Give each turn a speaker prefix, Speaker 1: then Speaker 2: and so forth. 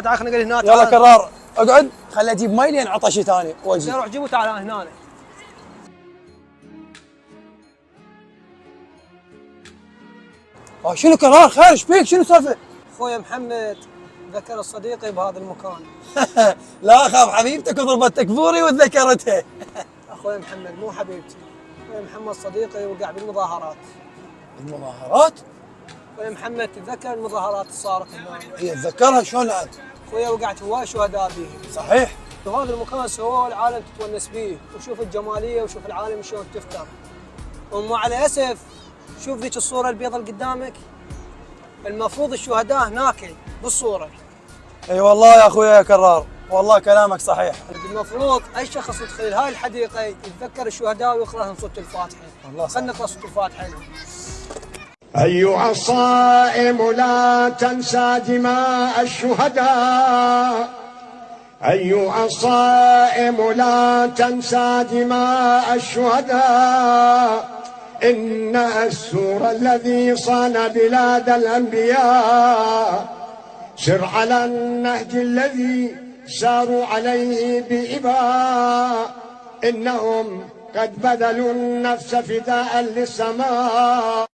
Speaker 1: تعال خلينا نقول هنا.
Speaker 2: يلا كرار اقعد، خلي اجيب مي لين عطشي ثاني واجي.
Speaker 1: روح جيبه تعال هنا.
Speaker 2: شنو كرار؟ خير ايش فيك؟ شنو السالفه؟
Speaker 1: اخوي محمد ذكر صديقي بهذا المكان.
Speaker 2: لا اخاف حبيبتك وضربتك بوري وتذكرتها.
Speaker 1: اخوي محمد مو حبيبتي، اخوي محمد صديقي وقع بالمظاهرات.
Speaker 2: المظاهرات؟
Speaker 1: اخوي محمد تتذكر المظاهرات اللي صارت هنا؟
Speaker 2: هي اتذكرها شلون عاد؟
Speaker 1: اخوي وقعت هواي شهداء به.
Speaker 2: صحيح.
Speaker 1: وهذا المكان سووه العالم تتونس به، وشوف الجماليه وشوف العالم شلون تفتر. ومع الاسف شوف ذيك الصوره البيضاء اللي قدامك، المفروض الشهداء هناك بالصوره.
Speaker 2: اي والله يا اخويا يا كرار، والله كلامك صحيح.
Speaker 1: المفروض اي شخص يدخل هاي الحديقه يتذكر الشهداء ويقرا لهم سوره الفاتحه.
Speaker 2: والله
Speaker 1: خلينا نقرا سوره الفاتحه.
Speaker 3: أيها الصائم لا تنسى دماء الشهداء، أيها الصائم لا تنسى دماء الشهداء، إن السور الذي صان بلاد الأنبياء، سر على النهج الذي ساروا عليه بإباء، إنهم قد بذلوا النفس فداء للسماء.